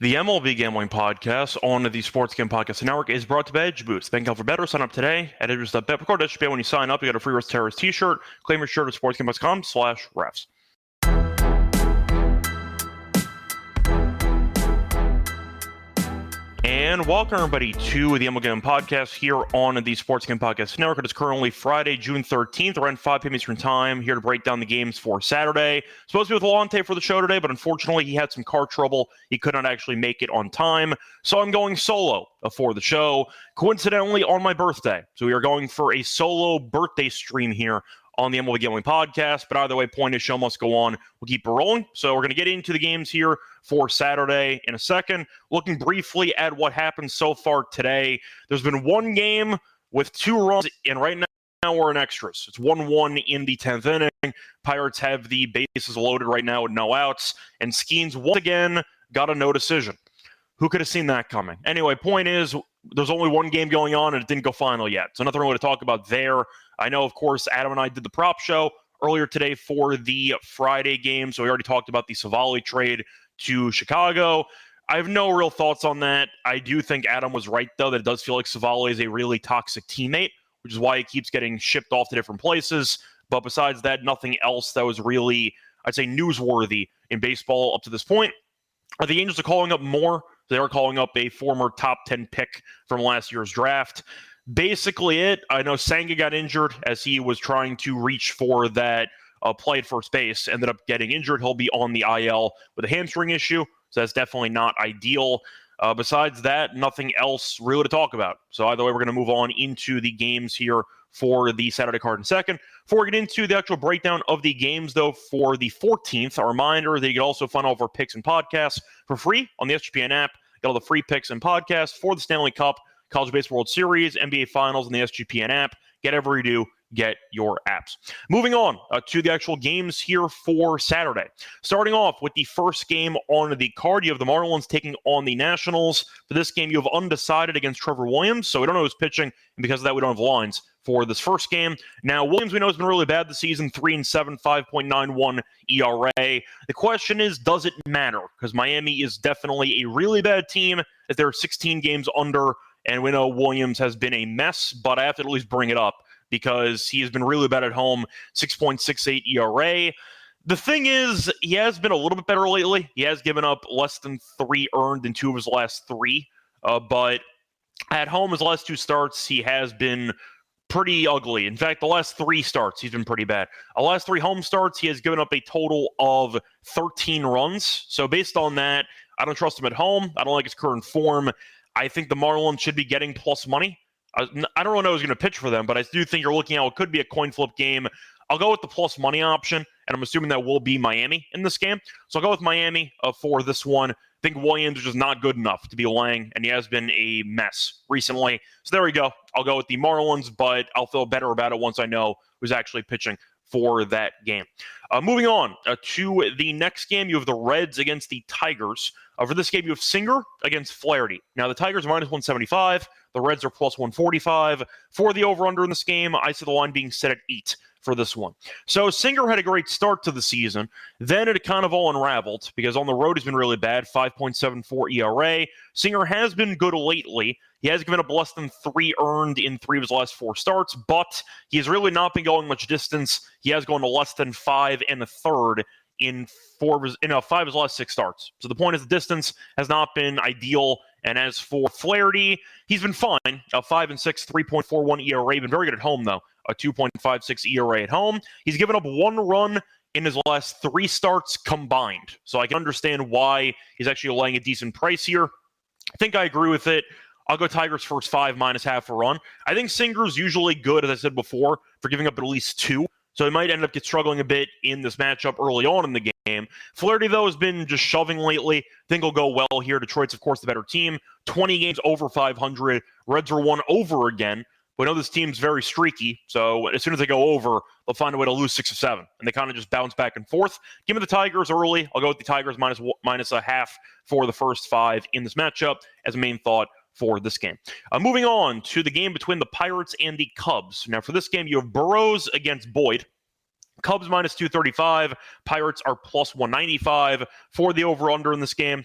The MLB Gambling Podcast on the Sports Gambling Podcast Network is brought to you by Edge Boost. Bank for better. Sign up today at edge.bet. Record SGPN when you sign up. You got a free Risk Terrorist t-shirt. Claim your shirt at sportsgambling.com/refs. And welcome everybody to the MLB Gambling Podcast here on the Sports Gambling Podcast Network. It is currently Friday, June 13th, around 5 p.m. Eastern Time, here to break down the games for Saturday. Supposed to be with Alante for the show today, but unfortunately he had some car trouble. He could not actually make it on time, so I'm going solo for the show, coincidentally on my birthday. So we are going for a solo birthday stream here on the MLB Gambling Podcast, but either way, point is show must go on. We'll keep it rolling. So we're going to get into the games here for Saturday in a second. Looking briefly at what happened so far today, there's been one game with 2 runs, and right now we're in extras. It's 1-1 in the 10th inning. Pirates have the bases loaded right now with no outs, and Skeens once again got a no decision. Who could have seen that coming? Anyway, point is, there's only one game going on, and it didn't go final yet. So nothing really to talk about there. I know, of course, Adam and I did the prop show earlier today for the Friday game, so we already talked about the Savali trade to Chicago. I have no real thoughts on that. I do think Adam was right, though, that it does feel like Savali is a really toxic teammate, which is why he keeps getting shipped off to different places. But besides that, nothing else that was really, I'd say, newsworthy in baseball up to this point. The Angels are calling up more. They are calling up a former top 10 pick from last year's draft. Basically it. I know Senga got injured as he was trying to reach for that play at first base. Ended up getting injured. He'll be on the IL with a hamstring issue, so that's definitely not ideal. Besides that, nothing else really to talk about. So either way, we're going to move on into the games here for the Saturday card in a second. Before we get into the actual breakdown of the games, though, for the 14th, a reminder that you can also find all of our picks and podcasts for free on the SGPN app. Got all the free picks and podcasts for the Stanley Cup, College Baseball World Series, NBA Finals, and the SGPN app. Get every do. Get your apps. Moving on to the actual games here for Saturday. Starting off with the first game on the card, you have the Marlins taking on the Nationals. For this game, you have undecided against Trevor Williams, so we don't know who's pitching, and because of that, we don't have lines for this first game. Now, Williams, we know, has been really bad this season, 3-7, 5.91 ERA. The question is, does it matter? Because Miami is definitely a really bad team, as they're 16 games under, and we know Williams has been a mess, but I have to at least bring it up, because he has been really bad at home, 6.68 ERA. The thing is, he has been a little bit better lately. He has given up less than 3 earned in 2 of his last 3. But at home, his last 2 starts, he has been pretty ugly. In fact, the last 3 starts, he's been pretty bad. The last 3 home starts, he has given up a total of 13 runs. So based on that, I don't trust him at home. I don't like his current form. I think the Marlins should be getting plus money. I don't really know who's going to pitch for them, but I do think you're looking at what could be a coin flip game. I'll go with the plus money option, and I'm assuming that will be Miami in this game. So I'll go with Miami for this one. I think Williams is just not good enough to be laying, and he has been a mess recently. So there we go. I'll go with the Marlins, but I'll feel better about it once I know who's actually pitching for that game. Moving on to the next game, you have the Reds against the Tigers. For this game, you have Singer against Flaherty. Now, the Tigers are minus 175. The Reds are plus 145. For the over-under in this game, I see the line being set at 8 for this one. So Singer had a great start to the season. Then it kind of all unraveled because on the road he's been really bad, 5.74 ERA. Singer has been good lately. He has given up less than 3 earned in 3 of his last 4 starts, but he has really not been going much distance. He has gone to less than 5 1/3 in 5 of his last 6 starts. So the point is the distance has not been ideal. And as for Flaherty, he's been fine. 5-6, 3.41 ERA. Been very good at home, though. A 2.56 ERA at home. He's given up 1 run in his last 3 starts combined. So I can understand why he's actually laying a decent price here. I think I agree with it. I'll go Tigers first 5 minus half a run. I think Singer's usually good, as I said before, for giving up at least 2. So he might end up struggling a bit in this matchup early on in the game. Flaherty, though, has been just shoving lately. I think he'll go well here. Detroit's, of course, the better team. 20 games over 500. Reds are 1 over again. We know this team's very streaky, so as soon as they go over, they'll find a way to lose 6 or 7. And they kind of just bounce back and forth. Give me the Tigers early. I'll go with the Tigers minus a half for the first 5 in this matchup as a main thought for this game. Moving on to the game between the Pirates and the Cubs. Now, for this game, you have Burrows against Boyd. Cubs minus 235. Pirates are plus 195 for the over-under in this game.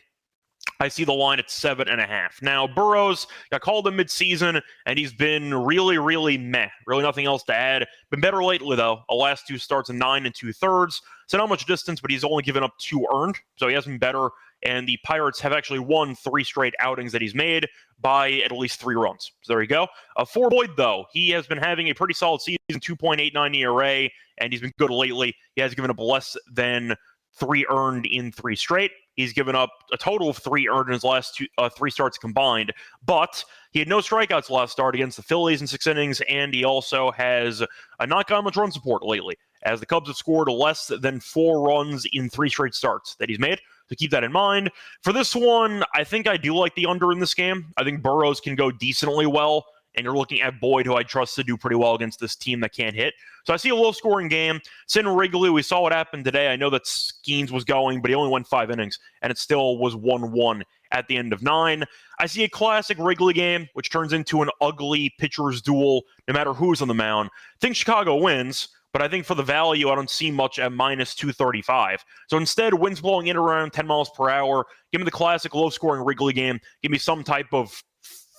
I see the line at 7.5. Now, Burrows got called in midseason, and he's been really, really meh. Really nothing else to add. Been better lately, though. The last 2 starts in 9 2/3. So not much distance, but he's only given up 2 earned. So he has been better. And the Pirates have actually won 3 straight outings that he's made by at least 3 runs. So there you go. For Boyd, though, he has been having a pretty solid season, 2.89 ERA, and he's been good lately. He has given up less than 3 earned in 3 straight. He's given up a total of 3 earned in his last 3 starts combined, but he had no strikeouts last start against the Phillies in 6 innings, and he also has not gotten much run support lately, as the Cubs have scored less than 4 runs in 3 straight starts that he's made. So keep that in mind. For this one, I think I do like the under in this game. I think Burrows can go decently well, and you're looking at Boyd, who I trust to do pretty well against this team that can't hit. So I see a low-scoring game. It's in Wrigley. We saw what happened today. I know that Skeens was going, but he only went 5 innings, and it still was 1-1 at the end of 9. I see a classic Wrigley game, which turns into an ugly pitcher's duel, no matter who's on the mound. I think Chicago wins, but I think for the value, I don't see much at minus 235. So instead, winds blowing in around 10 miles per hour. Give me the classic low-scoring Wrigley game. Give me some type of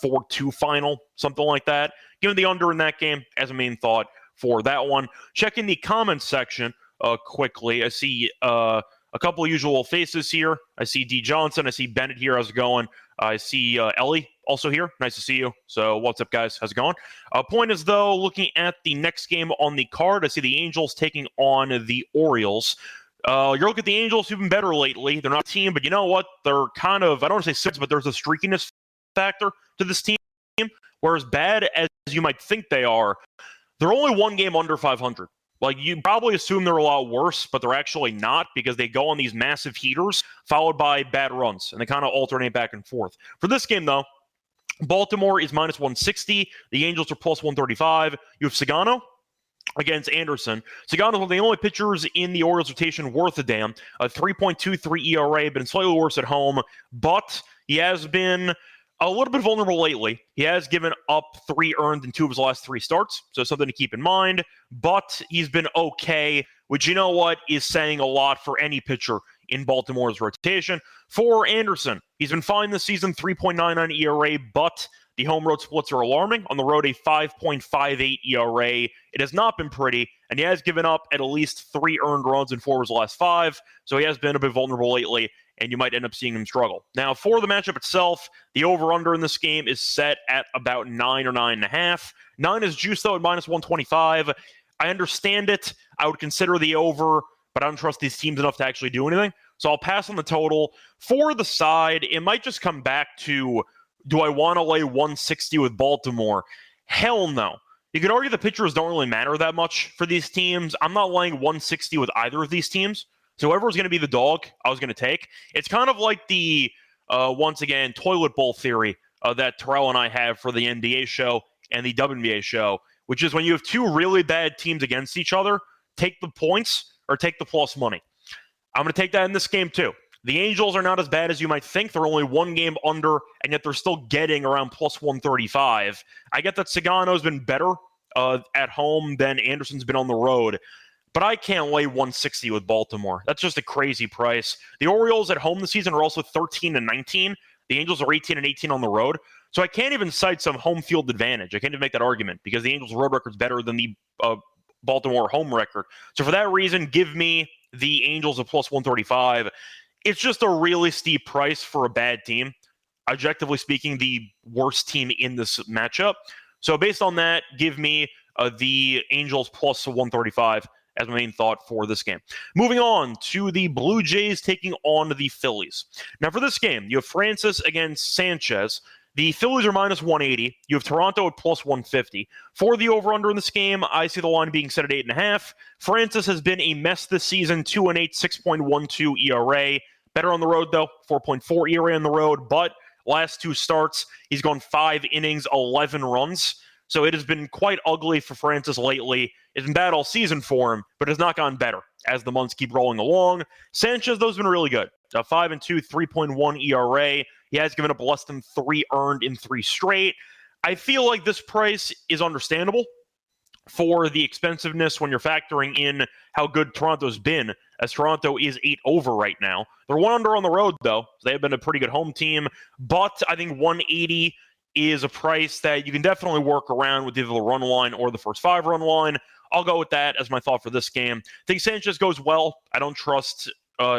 4-2 final, something like that. Give me the under in that game as a main thought for that one. Check in the comments section quickly. I see a couple of usual faces here. I see D. Johnson. I see Bennett here. How's it going? I see Ellie also here. Nice to see you. So what's up, guys? How's it going? Point is, though, looking at the next game on the card, I see the Angels taking on the Orioles. You look at the Angels, who've been better lately. They're not a team, but you know what? They're kind of, I don't want to say six, but there's a streakiness factor to this team. Whereas bad as you might think they are, they're only 1 game under 500. Like, you probably assume they're a lot worse, but they're actually not, because they go on these massive heaters followed by bad runs, and they kind of alternate back and forth. For this game, though, Baltimore is minus 160. The Angels are plus 135. You have Sagano against Anderson. Sagano's one of the only pitchers in the Orioles rotation worth a damn. A 3.23 ERA, been slightly worse at home, but he has been a little bit vulnerable lately. He has given up 3 earned in 2 of his last 3 starts, so something to keep in mind. But he's been okay, which, you know what, is saying a lot for any pitcher in Baltimore's rotation. For Anderson, he's been fine this season, 3.99 ERA, but the home road splits are alarming. On the road, a 5.58 ERA. It has not been pretty, and he has given up at least 3 earned runs in 4 of his last 5, so he has been a bit vulnerable lately, and you might end up seeing him struggle. Now, for the matchup itself, the over-under in this game is set at about 9 or 9.5. 9 is juiced, though, at minus 125. I understand it. I would consider the over, but I don't trust these teams enough to actually do anything. So I'll pass on the total. For the side, it might just come back to, do I want to lay 160 with Baltimore? Hell no. You could argue the pitchers don't really matter that much for these teams. I'm not laying 160 with either of these teams. So whoever's going to be the dog, I was going to take. It's kind of like the, once again, toilet bowl theory that Terrell and I have for the NBA show and the WNBA show, which is when you have 2 really bad teams against each other, take the points or take the plus money. I'm going to take that in this game too. The Angels are not as bad as you might think. They're only 1 game under, and yet they're still getting around plus 135. I get that Sagano's been better at home than Anderson's been on the road, but I can't lay 160 with Baltimore. That's just a crazy price. The Orioles at home this season are also 13-19. The Angels are 18-18 on the road. So I can't even cite some home field advantage. I can't even make that argument because the Angels' road record's better than the Baltimore home record. So for that reason, give me the Angels at plus 135. It's just a really steep price for a bad team. Objectively speaking, the worst team in this matchup. So based on that, give me the Angels plus 135 as my main thought for this game. Moving on to the Blue Jays taking on the Phillies. Now for this game, you have Francis against Sanchez. The Phillies are minus 180. You have Toronto at plus 150. For the over-under in this game, I see the line being set at 8.5. Francis has been a mess this season, 2-8, 6.12 ERA. Better on the road, though, 4.4 ERA on the road. But last 2 starts, he's gone 5 innings, 11 runs. So it has been quite ugly for Francis lately. It's been bad all season for him, but it's not gotten better as the months keep rolling along. Sanchez, though, has been really good. 5-2, 3.1 ERA. He has given up less than 3 earned in 3 straight. I feel like this price is understandable for the expensiveness when you're factoring in how good Toronto's been as Toronto is 8 over right now. They're 1 under on the road, though. So they have been a pretty good home team. But I think 180 is a price that you can definitely work around with either the run line or the first 5 run line. I'll go with that as my thought for this game. I think Sanchez goes well. I don't trust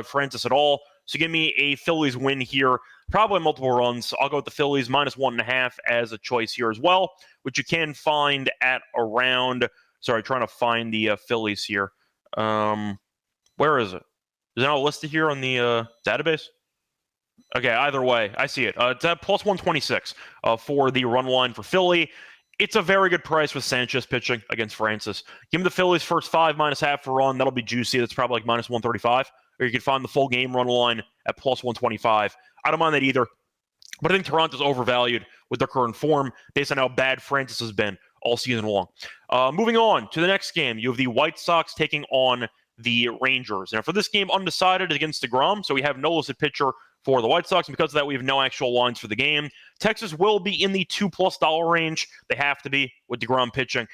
Francis at all. So give me a Phillies win here, probably multiple runs. I'll go with the Phillies minus 1.5 as a choice here as well, which you can find at around. Sorry, trying to find the Phillies here. Where is it? Is it not listed here on the database? Okay, either way, I see it. It's at plus 126 for the run line for Philly. It's a very good price with Sanchez pitching against Francis. Give me the Phillies first 5 minus half for run. That'll be juicy. That's probably like minus 135. Or you can find the full game run line at plus 125. I don't mind that either. But I think Toronto's overvalued with their current form based on how bad Francis has been all season long. Moving on to the next game, you have the White Sox taking on the Rangers. Now, for this game, undecided against DeGrom, so we have no listed pitcher for the White Sox, and because of that, we have no actual lines for the game. Texas will be in the $2+ range. They have to be with DeGrom pitching.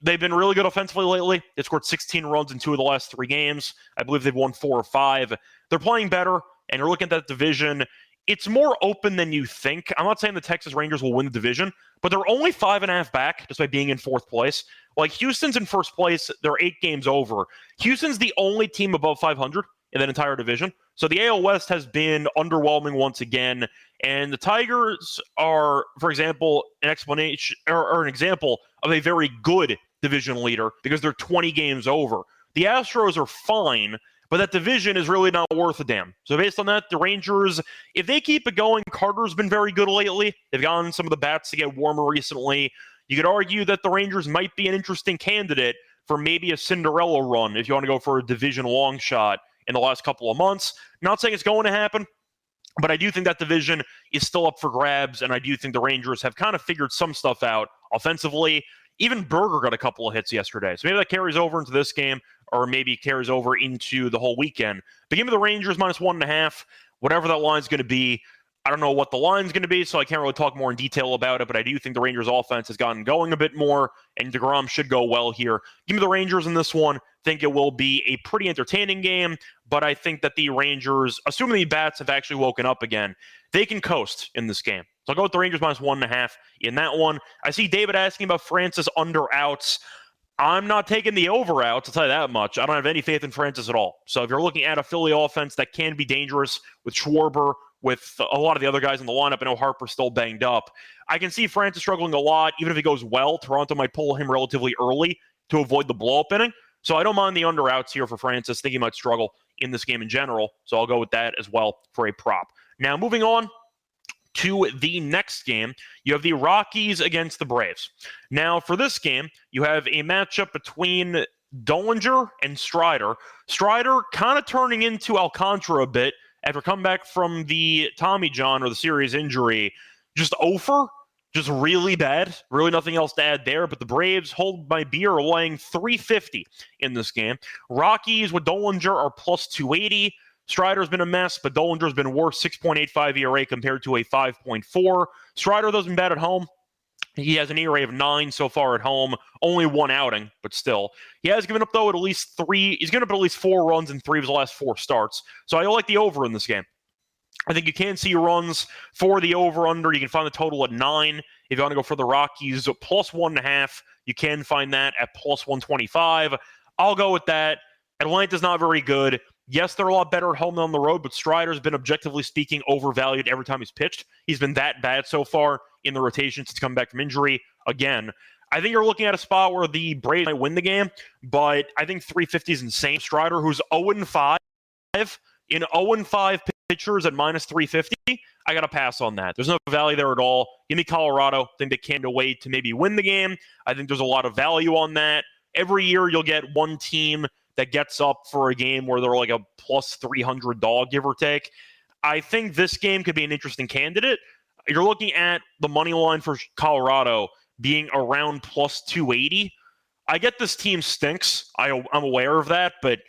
They've been really good offensively lately. They scored 16 runs in 2 of the last 3 games. I believe they've won 4 or 5. They're playing better, and you're looking at that division. It's more open than you think. I'm not saying the Texas Rangers will win the division, but they're only 5.5 back just by being in 4th place. Like, Houston's in 1st place. They're 8 games over. Houston's the only team above 500 in that entire division. So the AL West has been underwhelming once again. And the Tigers are, for example, an explanation or an example of a very good division leader because they're 20 games over. The Astros are fine, but that division is really not worth a damn. So based on that, the Rangers, if they keep it going, Carter's been very good lately. They've gotten some of the bats to get warmer recently. You could argue that the Rangers might be an interesting candidate for maybe a Cinderella run if you want to go for a division long shot in the last couple of months. Not saying it's going to happen, but I do think that division is still up for grabs, and I do think the Rangers have kind of figured some stuff out offensively. Even Berger got a couple of hits yesterday. So maybe that carries over into this game, or maybe carries over into the whole weekend. But give me the Rangers minus 1.5, whatever that line's going to be. I don't know what the line's going to be, so I can't really talk more in detail about it, but I do think the Rangers offense has gotten going a bit more, and DeGrom should go well here. Give me the Rangers in this one. Think it will be a pretty entertaining game, but I think that the Rangers, assuming the bats have actually woken up again, they can coast in this game. So I'll go with the Rangers minus 1.5 in that one. I see David asking about Francis under outs. I'm not taking the over outs, I'll tell you that much. I don't have any faith in Francis at all. So if you're looking at a Philly offense that can be dangerous with Schwarber, with a lot of the other guys in the lineup, I know Harper's still banged up. I can see Francis struggling a lot. Even if he goes well, Toronto might pull him relatively early to avoid the blow-up inning. So I don't mind the under-outs here for Francis. I think he might struggle in this game in general. So I'll go with that as well for a prop. Now, moving on to the next game, you have the Rockies against the Braves. Now, for this game, you have a matchup between Dollinger and Strider. Strider kind of turning into Alcantara a bit after coming back from the Tommy John or the serious injury. Just over, just really bad. Really nothing else to add there, but the Braves hold my beer, laying 350 in this game. Rockies with Dollinger are plus 280. Strider's been a mess, but Dollinger's been worse, 6.85 ERA compared to a 5.4. Strider, though, has been bad at home. He has an ERA of 9 so far at home, only 1 outing, but still. He has given up, though, at least 3. He's given up at least 4 runs in 3 of his last 4 starts. So I like the over in this game. I think you can see runs for the over-under. You can find the total at 9. If you want to go for the Rockies, plus 1.5, you can find that at plus 125. I'll go with that. Atlanta's not very good. Yes, they're a lot better at home than on the road, but Strider's been, objectively speaking, overvalued every time he's pitched. He's been that bad so far in the rotation since coming back from injury. Again, I think you're looking at a spot where the Braves might win the game, but I think 350 is insane. Strider, who's 0-5 in 0-5 pitchers at minus 350, I got to pass on that. There's no value there at all. Give me Colorado. I think they can't wait to maybe win the game. I think there's a lot of value on that. Every year you'll get one team that gets up for a game where they're like a plus 300 dog, give or take. I think this game could be an interesting candidate. You're looking at the money line for Colorado being around plus 280. I get this team stinks. I'm aware of that, but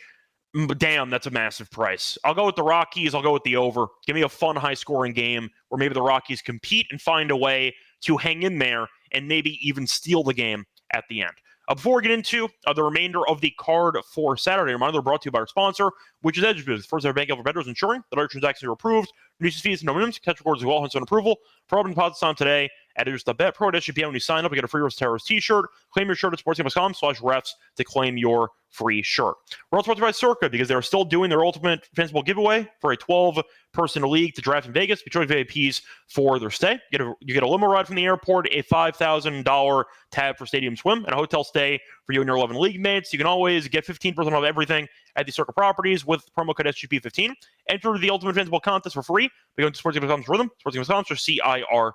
damn, that's a massive price. I'll go with the Rockies. I'll go with the over. Give me a fun, high-scoring game where maybe the Rockies compete and find a way to hang in there and maybe even steal the game at the end. Before we get into the remainder of the card for Saturday, reminder they're brought to you by our sponsor, which is SGPN, first ever bank for bettors, ensuring that all your transactions are approved, reduces fees and no minimums, catch records as well, hence on approval. For opening deposits time today, at Bet Pro at SGPN. When you sign up, you get a free Rose Terrors t-shirt. Claim your shirt at sportsgame.com/refs to claim your free shirt. We're also sponsored by Circa because they're still doing their ultimate fantasy ball giveaway for a 12-person league to draft in Vegas. Featuring VIPs for their stay. You get a limo ride from the airport, a $5,000 tab for stadium swim, and a hotel stay for you and your 11 league mates. You can always get 15% off everything at the Circa properties with promo code SGP15. Enter the ultimate fantasy ball contest for free by going to sportsgame.com's rhythm, sportsgame.com/CIRCA.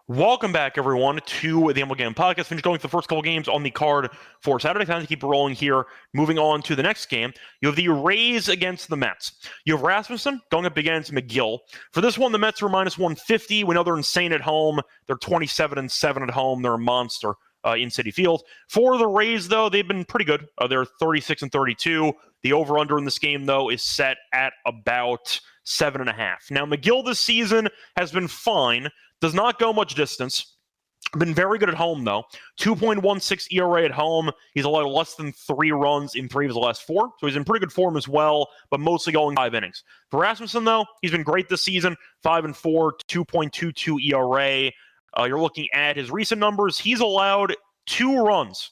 Welcome back, everyone, to the MLB Gambling Podcast. Finished going through the first couple games on the card for Saturday. Time to keep it rolling here. Moving on to the next game, you have the Rays against the Mets. You have Rasmussen going up against McGill. For this one, the Mets are minus 150. We know they're insane at home. They're 27-7 at home. They're a monster in Citi Field. For the Rays, though, they've been pretty good. They're 36-32. The over-under in this game, though, is set at about 7.5. Now, McGill this season has been fine. Does not go much distance. Been very good at home, though. 2.16 ERA at home. He's allowed less than 3 runs in 3 of his last 4. So he's in pretty good form as well, but mostly going 5 innings. For Rasmussen, though, he's been great this season. 5-4, 2.22 ERA. You're looking at his recent numbers. He's allowed 2 runs.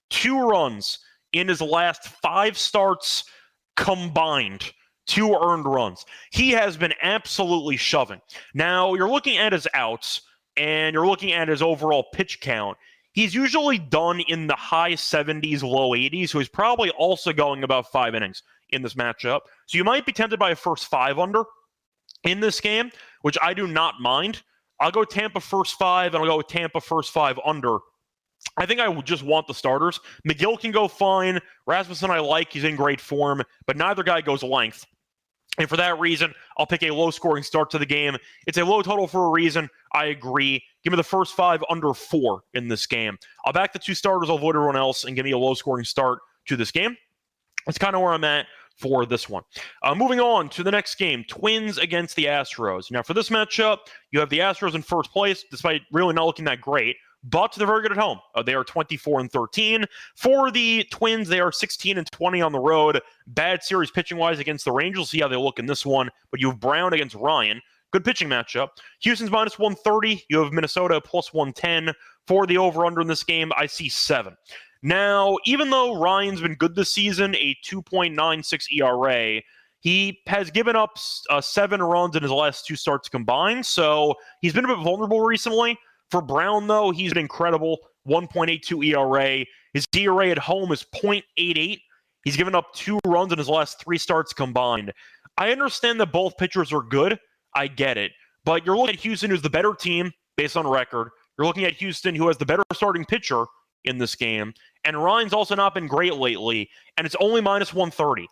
2 runs in his last 5 starts combined. 2 earned runs. He has been absolutely shoving. Now, you're looking at his outs, and you're looking at his overall pitch count. He's usually done in the high 70s, low 80s, so he's probably also going about 5 innings in this matchup. So you might be tempted by a first 5 under in this game, which I do not mind. I'll go Tampa first 5, and I'll go with Tampa first 5 under. I think I would just want the starters. McGill can go fine. Rasmussen I like. He's in great form, but neither guy goes length. And for that reason, I'll pick a low-scoring start to the game. It's a low total for a reason. I agree. Give me the first 5 under 4 in this game. I'll back the 2 starters. I'll avoid everyone else and give me a low-scoring start to this game. That's kind of where I'm at for this one. Moving on to the next game, Twins against the Astros. Now, for this matchup, you have the Astros in first place, despite really not looking that great. But they're very good at home. They are 24-13. For the Twins, they are 16-20 on the road. Bad series pitching-wise against the Rangers. See how they look in this one. But you have Brown against Ryan. Good pitching matchup. Houston's minus 130. You have Minnesota plus 110. For the over-under in this game, I see 7. Now, even though Ryan's been good this season, a 2.96 ERA, he has given up 7 runs in his last 2 starts combined. So he's been a bit vulnerable recently. For Brown, though, he's been incredible. 1.82 ERA. His ERA at home is 0.88. He's given up 2 runs in his last 3 starts combined. I understand that both pitchers are good. I get it. But you're looking at Houston, who's the better team based on record. You're looking at Houston, who has the better starting pitcher in this game. And Ryan's also not been great lately. And it's only minus 130.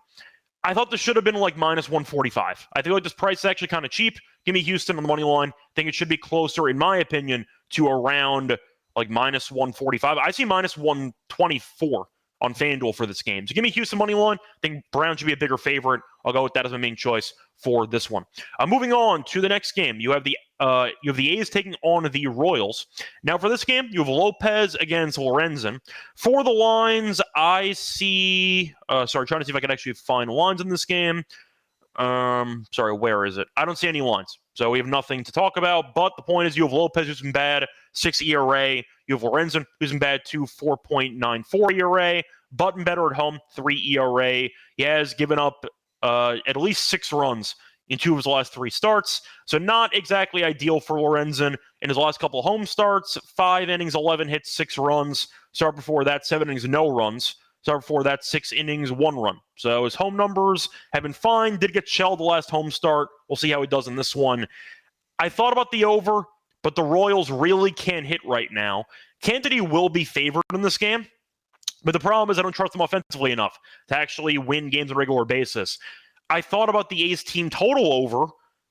I thought this should have been like minus 145. I feel like this price is actually kind of cheap. Give me Houston on the money line. I think it should be closer, in my opinion, to around like minus 145. I see minus 124 on FanDuel for this game. So give me Houston money line. I think Brown should be a bigger favorite. I'll go with that as my main choice for this one. Moving on to the next game, you have the A's taking on the Royals. Now for this game, you have Lopez against Lorenzen. For the lines, I see. Trying to see if I can actually find lines in this game. Where is it? I don't see any lines. So we have nothing to talk about. But the point is, you have Lopez, who's been bad, 6 ERA. You have Lorenzen, who's been bad, 4.94 ERA. Button better at home, 3 ERA. He has given up at least 6 runs in 2 of his last 3 starts. So not exactly ideal for Lorenzen in his last couple of home starts. 5 innings, 11 hits, 6 runs. Start before that, 7 innings, no runs. Start before that, 6 innings, 1 run. So his home numbers have been fine. Did get shelled the last home start. We'll see how he does in this one. I thought about the over, but the Royals really can't hit right now. Cantony will be favored in this game, but the problem is I don't trust them offensively enough to actually win games on a regular basis. I thought about the A's team total over,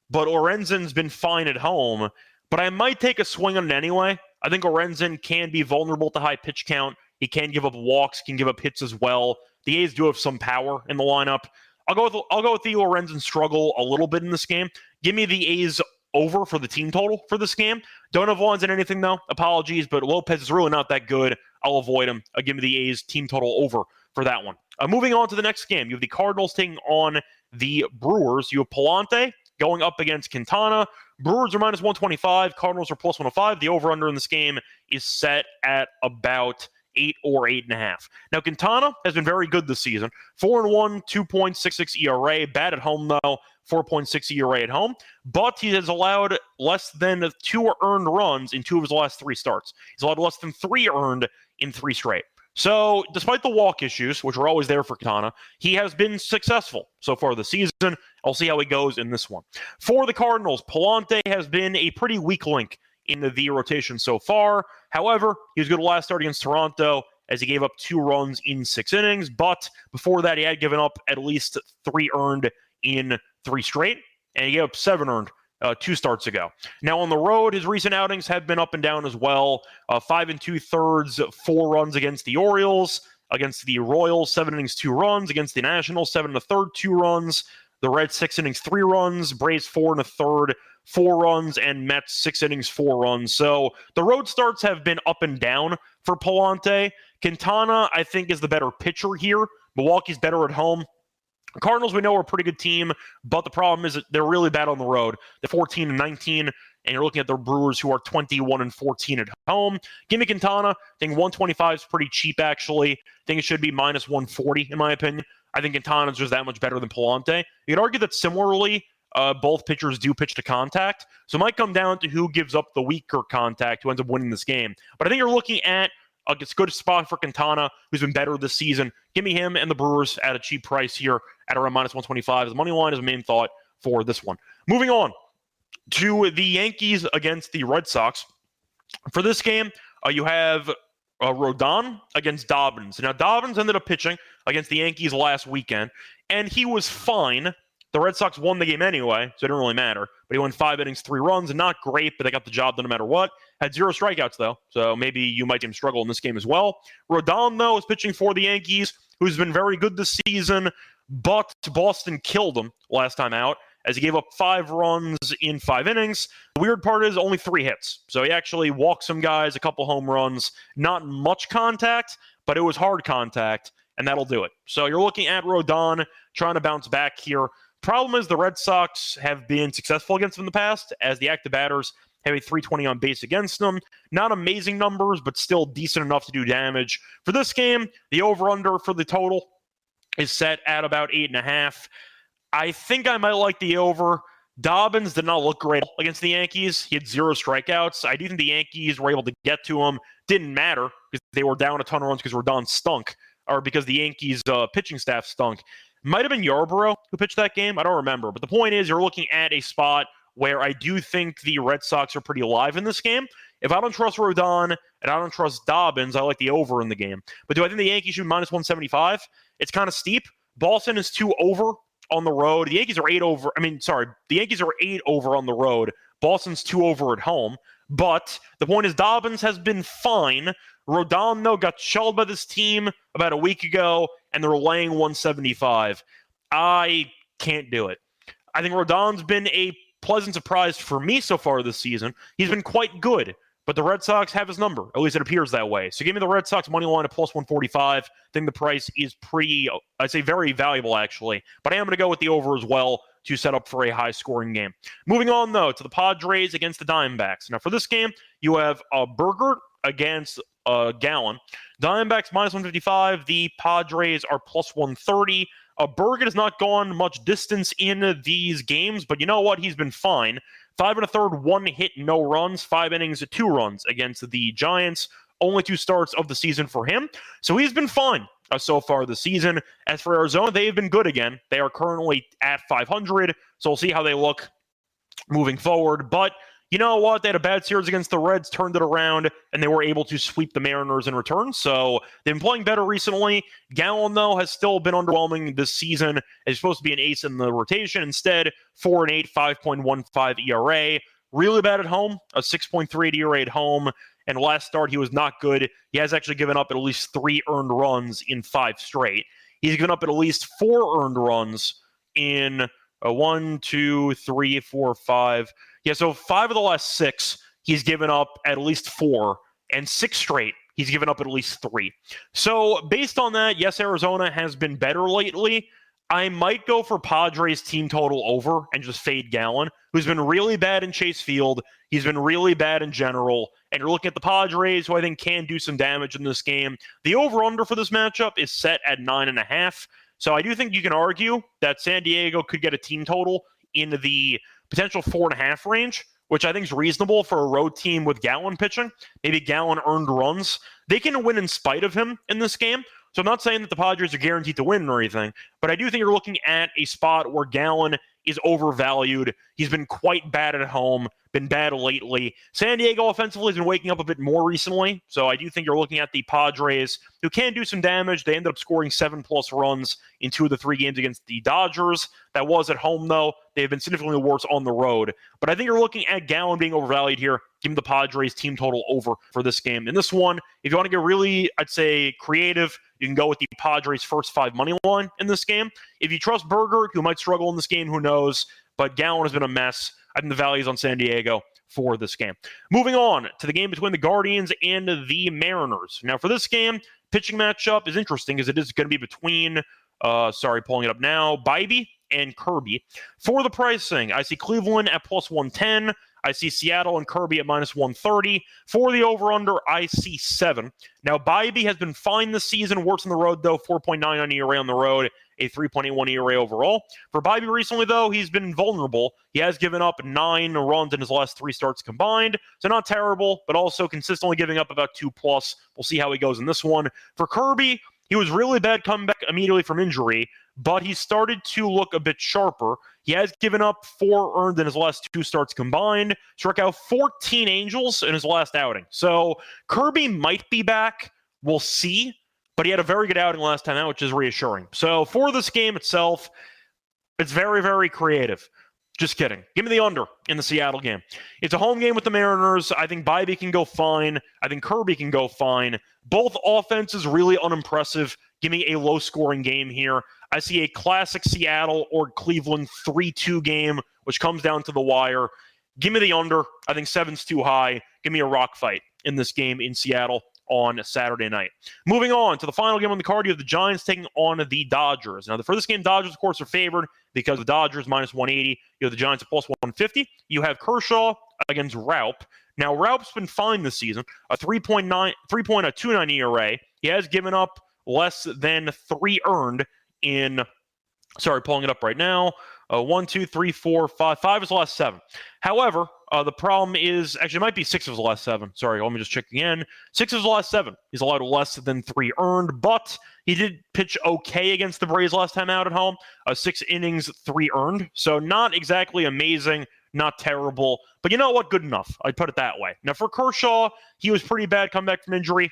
but Lorenzen's been fine at home, but I might take a swing on it anyway. I think Lorenzen can be vulnerable to high pitch count. He can give up walks, can give up hits as well. The A's do have some power in the lineup. I'll go with the Lorenzen struggle a little bit in this game. Give me the A's over for the team total for this game. Don't have lines in anything, though. Apologies, but Lopez is really not that good. I'll avoid him. Give me the A's team total over for that one. Moving on to the next game, you have the Cardinals taking on the Brewers. You have Palante going up against Quintana. Brewers are minus 125. Cardinals are plus 105. The over-under in this game is set at about 8 or 8.5. Now, Quintana has been very good this season. 4-1, 2.66 ERA. Bad at home, though. 4.6 ERA at home. But he has allowed less than 2 earned runs in 2 of his last 3 starts. He's allowed less than 3 earned in 3 straight. So, despite the walk issues, which are always there for Quintana, he has been successful so far this season. I'll see how he goes in this one. For the Cardinals, Palante has been a pretty weak link in the rotation so far. However, he was good last start against Toronto as he gave up 2 runs in 6 innings. But before that, he had given up at least 3 earned in 3 straight, and he gave up 7 earned 2 starts ago. Now, on the road, his recent outings have been up and down as well. 5 2/3, 4 runs against the Orioles. Against the Royals, 7 innings, 2 runs. Against the Nationals, 7 1/3, 2 runs. The Reds, 6 innings, 3 runs. Braves, 4 1/3, 4 runs. And Mets, 6 innings, 4 runs. So the road starts have been up and down for Palante. Quintana, I think, is the better pitcher here. Milwaukee's better at home. Cardinals, we know, are a pretty good team, but the problem is that they're really bad on the road. They're 14-19, and you're looking at the Brewers, who are 21-14 at home. Give me Quintana. I think 125 is pretty cheap, actually. I think it should be minus 140, in my opinion. I think Quintana is just that much better than Palante. You could argue that similarly, both pitchers do pitch to contact, so it might come down to who gives up the weaker contact, who ends up winning this game. But I think you're looking at a good spot for Quintana, who's been better this season. Give me him and the Brewers at a cheap price here at around minus 125. The money line is a main thought for this one. Moving on to the Yankees against the Red Sox. For this game, you have Rodon against Dobbins. Now, Dobbins ended up pitching against the Yankees last weekend, and he was fine. The Red Sox won the game anyway, so it didn't really matter. But he went 5 innings, 3 runs, and not great, but they got the job done no matter what. Had 0 strikeouts, though, so maybe you might see him struggle in this game as well. Rodon, though, is pitching for the Yankees, who's been very good this season, but Boston killed him last time out as he gave up 5 runs in 5 innings. The weird part is only 3 hits, so he actually walked some guys, a couple home runs, not much contact, but it was hard contact, and that'll do it. So you're looking at Rodon trying to bounce back here. Problem is the Red Sox have been successful against them in the past, as the active batters have a 320 on base against them. Not amazing numbers, but still decent enough to do damage. For this game, the over-under for the total is set at about 8.5. I think I might like the over. Dobbins did not look great against the Yankees. He had 0 strikeouts. I do think the Yankees were able to get to him. Didn't matter because they were down a ton of runs because Rodon stunk, or because the Yankees' pitching staff stunk. Might have been Yarborough who pitched that game. I don't remember. But the point is, you're looking at a spot where I do think the Red Sox are pretty alive in this game. If I don't trust Rodon and I don't trust Dobbins, I like the over in the game. But do I think the Yankees should be minus 175? It's kind of steep. Boston is 2 over on the road. The Yankees are 8 over. The Yankees are 8 over on the road. Boston's 2 over at home. But the point is, Dobbins has been fine. Rodon, though, got shelled by this team about a week ago, and they're laying 175. I can't do it. I think Rodon's been a pleasant surprise for me so far this season. He's been quite good, but the Red Sox have his number. At least it appears that way. So give me the Red Sox money line at plus 145. I think the price is pretty, I'd say very valuable, actually. But I am going to go with the over as well to set up for a high-scoring game. Moving on, though, to the Padres against the Diamondbacks. Now, for this game, you have Burgert against Gallen. Diamondbacks minus 155. The Padres are plus 130. Burgert has not gone much distance in these games, but you know what? He's been fine. 5 1/3, 1 hit, no runs. 5 innings, 2 runs against the Giants. Only 2 starts of the season for him. So he's been fine so far this season. As for Arizona, they have been good again. They are currently at 500, so we'll see how they look moving forward. But you know what? They had a bad series against the Reds, turned it around, and they were able to sweep the Mariners in return. So they've been playing better recently. Gallen, though, has still been underwhelming this season. He's supposed to be an ace in the rotation. Instead, 4-8, 5.15 ERA. Really bad at home, a 6.38 ERA at home. And last start, he was not good. He has actually given up at least 3 earned runs in 5 straight. He's given up at least 4 earned runs in 1, 2, 3, 4, 5. Yeah, so 5 of the last 6, he's given up at least 4, and 6 straight, he's given up at least 3. So based on that, yes, Arizona has been better lately. I might go for Padres team total over and just fade Gallen, who's been really bad in Chase Field. He's been really bad in general. And you're looking at the Padres, who I think can do some damage in this game. The over-under for this matchup is set at 9.5. So I do think you can argue that San Diego could get a team total in the potential 4.5 range, which I think is reasonable for a road team with Gallen pitching. Maybe Gallen earned runs. They can win in spite of him in this game. So I'm not saying that the Padres are guaranteed to win or anything, but I do think you're looking at a spot where Gallen is overvalued. He's been quite bad at home, been bad lately. San Diego offensively has been waking up a bit more recently, so I do think you're looking at the Padres, who can do some damage. They ended up scoring 7+ runs in 2 of the 3 games against the Dodgers. That was at home, though. They've been significantly worse on the road. But I think you're looking at Gallen being overvalued here. Give him the Padres team total over for this game. In this one, if you want to get really, I'd say, creative, you can go with the Padres' first 5 money line in this game. If you trust Berger, who might struggle in this game, who knows? But Gallen has been a mess. I think the value is on San Diego for this game. Moving on to the game between the Guardians and the Mariners. Now, for this game, pitching matchup is interesting as it is going to be between, pulling it up now, Bybee and Kirby. For the pricing, I see Cleveland at +110. I see Seattle and Kirby at -130. For the over-under, I see 7. Now, Bybee has been fine this season. Works on the road, though. 4.99 ERA on the road, a 3.81 ERA overall. For Bybee recently, though, he's been vulnerable. He has given up 9 runs in his last 3 starts combined. So not terrible, but also consistently giving up about 2+. We'll see how he goes in this one. For Kirby, he was really bad coming back immediately from injury, but he started to look a bit sharper. He has given up 4 earned in his last 2 starts combined, struck out 14 Angels in his last outing. So Kirby might be back. We'll see. But he had a very good outing last time out, which is reassuring. So for this game itself, it's very, very creative. Just kidding. Give me the under in the Seattle game. It's a home game with the Mariners. I think Bybee can go fine. I think Kirby can go fine. Both offenses really unimpressive. Give me a low-scoring game here. I see a classic Seattle or Cleveland 3-2 game, which comes down to the wire. Give me the under. I think 7's too high. Give me a rock fight in this game in Seattle on Saturday night. Moving on to the final game on the card, you have the Giants taking on the Dodgers. Now, for this game, Dodgers, of course, are favored because the Dodgers -180. You have the Giants at +150. You have Kershaw against Raup. Now, Raup's been fine this season, a 3.29 ERA. He has given up less than 3 earned in, pulling it up right now. 1, 2, 3, 4, 5. 5 is the last 7. However, the problem is, actually, it might be 6 of the last 7. Sorry, let me just check again. 6 of the last 7. He's allowed less than 3 earned, but he did pitch okay against the Braves last time out at home. 6 innings, 3 earned. So not exactly amazing, not terrible. But you know what? Good enough. I'd put it that way. Now, for Kershaw, he was pretty bad coming back from injury.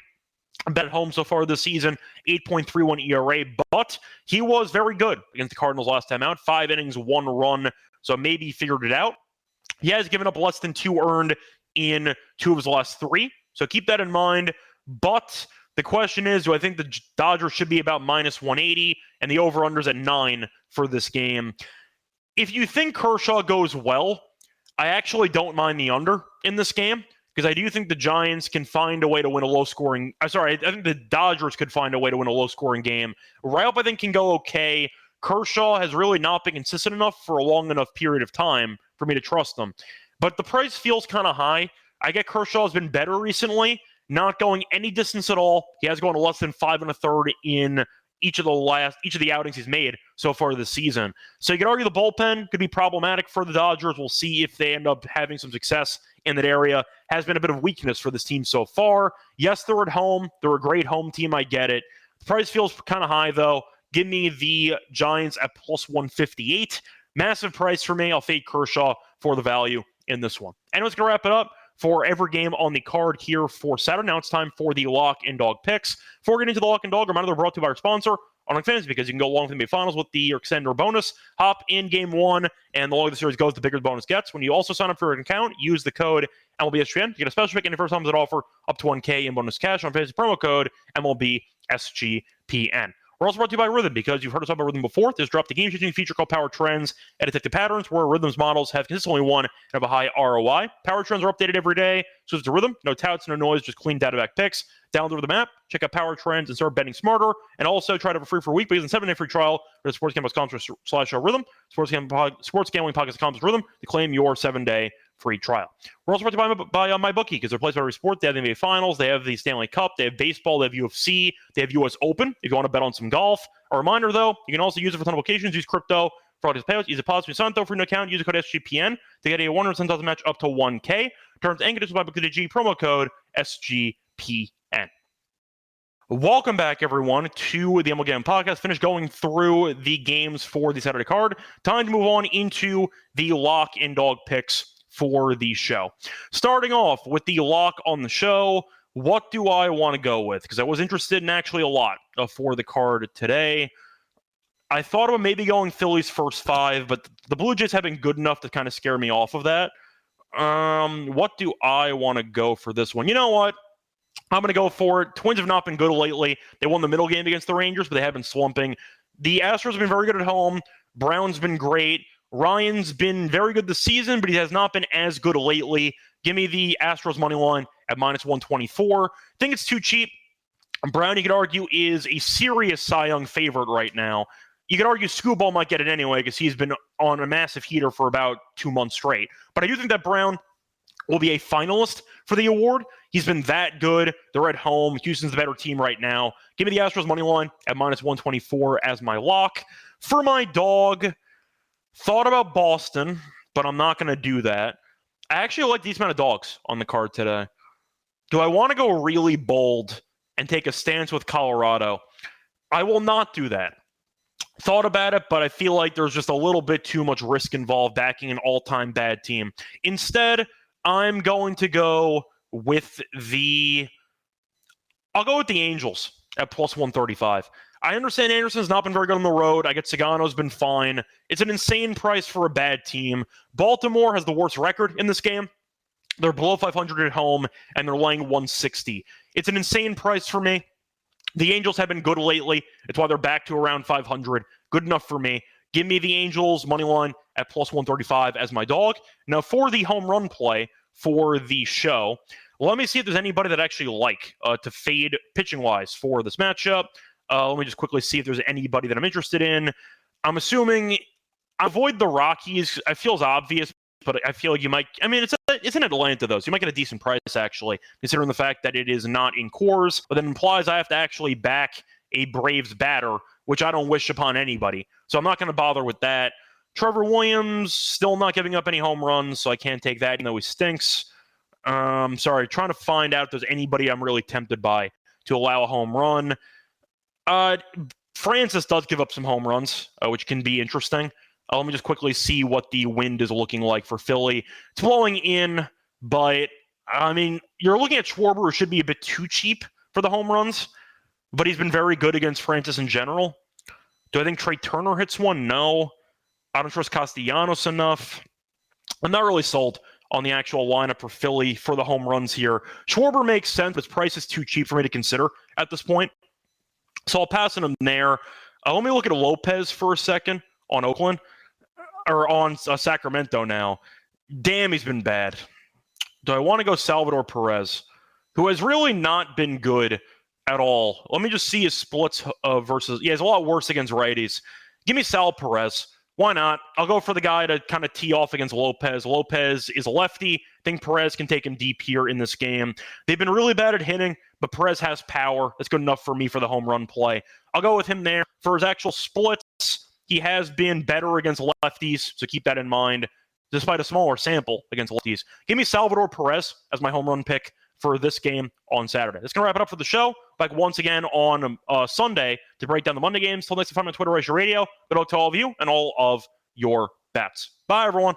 Bet at home so far this season, 8.31 ERA, but he was very good against the Cardinals last time out. 5 innings, 1 run, so maybe he figured it out. He has given up less than 2 earned in 2 of his last 3, so keep that in mind. But the question is, do I think the Dodgers should be about -180, and the over-under's at 9 for this game? If you think Kershaw goes well, I actually don't mind the under in this game, because I do think the Giants can find a way to win a low-scoring... I think the Dodgers could find a way to win a low-scoring game. Raup, I think, can go okay. Kershaw has really not been consistent enough for a long enough period of time for me to trust them. But the price feels kind of high. I get Kershaw's been better recently, not going any distance at all. He has gone to less than 5 1/3 in each of the outings he's made so far this season. So you could argue the bullpen could be problematic for the Dodgers. We'll see if they end up having some success in that area. Has been a bit of weakness for this team so far. Yes, they're at home. They're a great home team. I get it. The price feels kind of high, though. Give me the Giants at +158. Massive price for me. I'll fade Kershaw for the value in this one. Anyways, going to wrap it up for every game on the card here for Saturday. Now it's time for the Lock and Dog picks. Before we get into the Lock and Dog, reminder they're brought to you by our sponsor, on Fantasy, because you can go along to the finals with the extender bonus. Hop in game 1, and the longer the series goes, the bigger the bonus gets. When you also sign up for an account, use the code MLB SGPN. You get a special pick in the first time that offer up to $1K in bonus cash on Fantasy promo code MLB SGPN. We're also brought to you by Rhythm, because you've heard us talk about Rhythm before. There's dropped a game-changing feature called Power Trends and Detective Patterns, where Rhythm's models have consistently won and have a high ROI. Power Trends are updated every day, so it's a Rhythm. No touts, no noise, just clean data-backed picks. Download the Rhythm app, check out Power Trends, and start betting smarter. And also try to have a free for a week, but using 7-day free trial at sportsgambling.com/rhythm, sportsgamblingpodcast.com/rhythm to claim your 7-day free trial. We're also brought to you by MyBookie, because they're placed by every sport. They have the NBA Finals, they have the Stanley Cup, they have baseball, they have UFC, they have US Open if you want to bet on some golf. A reminder, though, you can also use it for a ton of occasions. Use crypto for all these payouts. Use a positive Santo for an account. Use the code SGPN to get a 100% match up to 1K. Terms and conditions by MyBookie, promo code SGPN. Welcome back, everyone, to the MLB Gambling Podcast. Finished going through the games for the Saturday card. Time to move on into the lock and dog picks for the show. Starting off with the lock on the show, what do I want to go with? Because I was interested in actually a lot for the card today. I thought about maybe going Phillies first 5, but the Blue Jays have been good enough to kind of scare me off of that. What do I want to go for this one? You know what? I'm going to go for it. Twins have not been good lately. They won the middle game against the Rangers, but they have been slumping. The Astros have been very good at home. Brown's been great. Ryan's been very good this season, but he has not been as good lately. Give me the Astros money line at -124. I think it's too cheap. Brown, you could argue, is a serious Cy Young favorite right now. You could argue Screwball might get it anyway, because he's been on a massive heater for about 2 months straight. But I do think that Brown will be a finalist for the award. He's been that good. They're at home. Houston's the better team right now. Give me the Astros money line at -124 as my lock. For my dog, thought about Boston, but I'm not going to do that. I actually like these amount of dogs on the card today. Do I want to go really bold and take a stance with Colorado? I will not do that. Thought about it, but I feel like there's just a little bit too much risk involved backing an all-time bad team. Instead, I'm going to go with the Angels at +135. I understand Anderson's not been very good on the road. I get Sagano's been fine. It's an insane price for a bad team. Baltimore has the worst record in this game. They're below 500 at home, and they're laying 160. It's an insane price for me. The Angels have been good lately. It's why they're back to around 500. Good enough for me. Give me the Angels money line at +135 as my dog. Now, for the home run play for the show, let me see if there's anybody that I actually like to fade pitching-wise for this matchup. Let me just quickly see if there's anybody that I'm interested in. I'm assuming avoid the Rockies. It feels obvious, but I feel like you might. I mean, it's in Atlanta, though, so you might get a decent price, actually, considering the fact that it is not in Coors. But that implies I have to actually back a Braves batter, which I don't wish upon anybody. So I'm not going to bother with that. Trevor Williams, still not giving up any home runs, so I can't take that, even though he stinks. Sorry, trying to find out if there's anybody I'm really tempted by to allow a home run. Francis does give up some home runs, which can be interesting. Let me just quickly see what the wind is looking like for Philly. It's blowing in, but, I mean, you're looking at Schwarber, who should be a bit too cheap for the home runs, but he's been very good against Francis in general. Do I think Trey Turner hits one? No. I don't trust Castellanos enough. I'm not really sold on the actual lineup for Philly for the home runs here. Schwarber makes sense, but his price is too cheap for me to consider at this point. So I'll pass on him there. Let me look at Lopez for a second on Oakland, or on Sacramento now. Damn, he's been bad. Do I want to go Salvador Perez, who has really not been good at all? Let me just see his splits versus. Yeah, he's a lot worse against righties. Give me Sal Perez. Why not? I'll go for the guy to kind of tee off against Lopez. Lopez is a lefty. I think Perez can take him deep here in this game. They've been really bad at hitting, but Perez has power. That's good enough for me for the home run play. I'll go with him there. For his actual splits, he has been better against lefties, so keep that in mind, despite a smaller sample against lefties. Give me Salvador Perez as my home run pick for this game on Saturday. That's going to wrap it up for the show. Back once again on Sunday to break down the Monday games. Till next time, on Twitter, Reichel Radio. Good luck to all of you and all of your bets. Bye, everyone.